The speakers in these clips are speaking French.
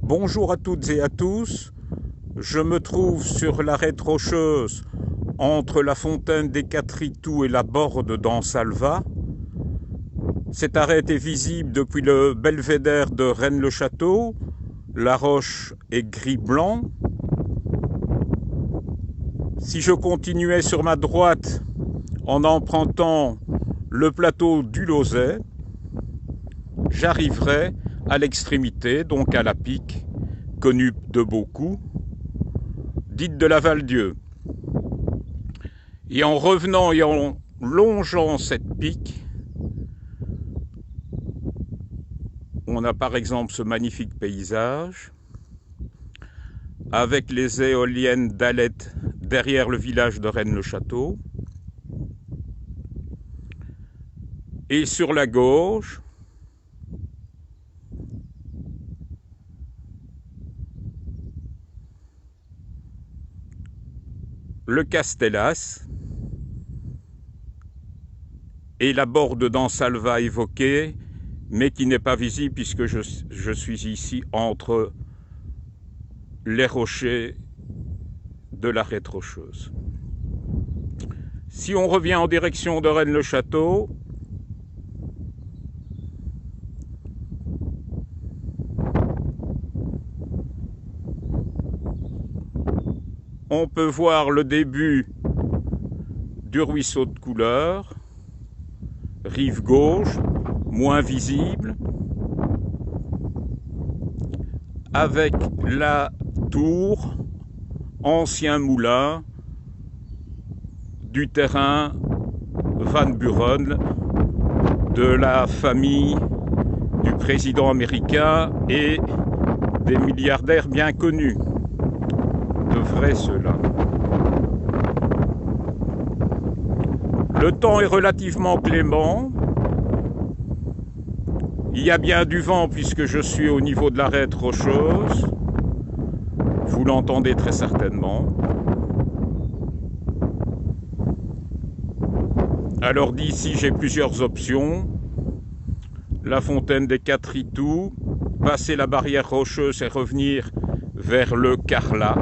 Bonjour à toutes et à tous, je me trouve sur l'arête rocheuse entre la fontaine des Quatre-Itous et la borde d'Ansalva. Cette arête est visible depuis le belvédère de Rennes-le-Château. La roche est gris-blanc. Si je continuais sur ma droite en empruntant le plateau du Lauzet, j'arriverais à l'extrémité, donc à la pique, connue de beaucoup, dite de la Val-Dieu. Et en revenant et en longeant cette pique, on a par exemple ce magnifique paysage, avec les éoliennes d'Alette derrière le village de Rennes-le-Château. Et sur la gauche, le Castellas et la borde d'Ansalva évoquée, mais qui n'est pas visible puisque je suis ici entre les rochers de l'arête rocheuse. Si on revient en direction de Rennes-le-Château, on peut voir le début du ruisseau de Couleurs, rive gauche, moins visible, avec la tour, ancien moulin du terrain Van Buren de la famille du président américain et des milliardaires bien connus. De vrais ceux-là. Le temps est relativement clément. Il y a bien du vent puisque je suis au niveau de l'arête rocheuse. Vous l'entendez très certainement. Alors d'ici, j'ai plusieurs options. La fontaine des Quatre-Itous, passer la barrière rocheuse et revenir vers le Carlat.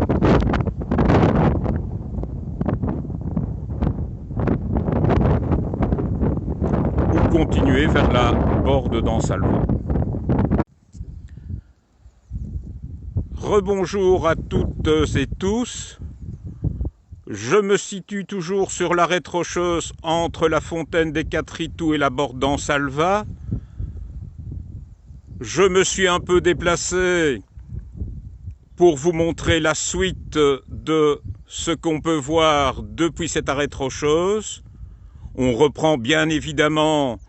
Ou continuer vers la borde d'Ansalva. Rebonjour à toutes et tous. Je me situe toujours sur l'arête rocheuse entre la fontaine des Quatre-Itous et la borde d'Ansalva. Je me suis un peu déplacé pour vous montrer la suite de ce qu'on peut voir depuis cette arête rocheuse. On reprend bien évidemment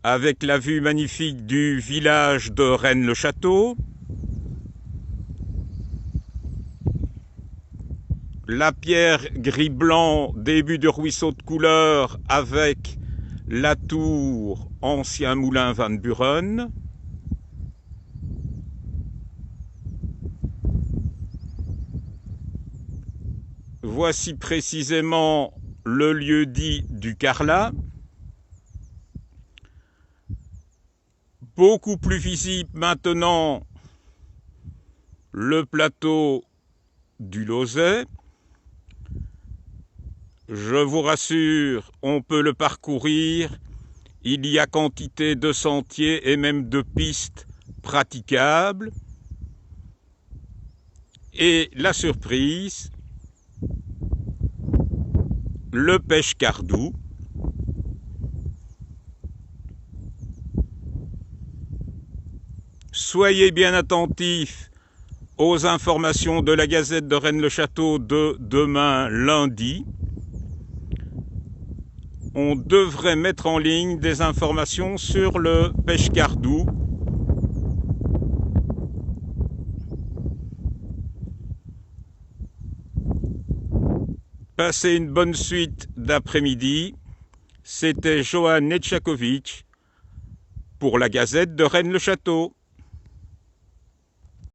avec la vue magnifique du village de Rennes-le-Château. La pierre gris-blanc, début du ruisseau de Couleurs avec la tour, ancien moulin Van Buren. Voici précisément le lieu dit du Carlat. Beaucoup plus visible maintenant le plateau du Lauzet. Je vous rassure, on peut le parcourir. Il y a quantité de sentiers et même de pistes praticables. Et la surprise, le pêche-cardou. Soyez bien attentifs aux informations de la Gazette de Rennes-le-Château de demain lundi. On devrait mettre en ligne des informations sur le pêche-cardou. Passez une bonne suite d'après-midi. C'était Johan Netchakovic pour la Gazette de Rennes-le-Château.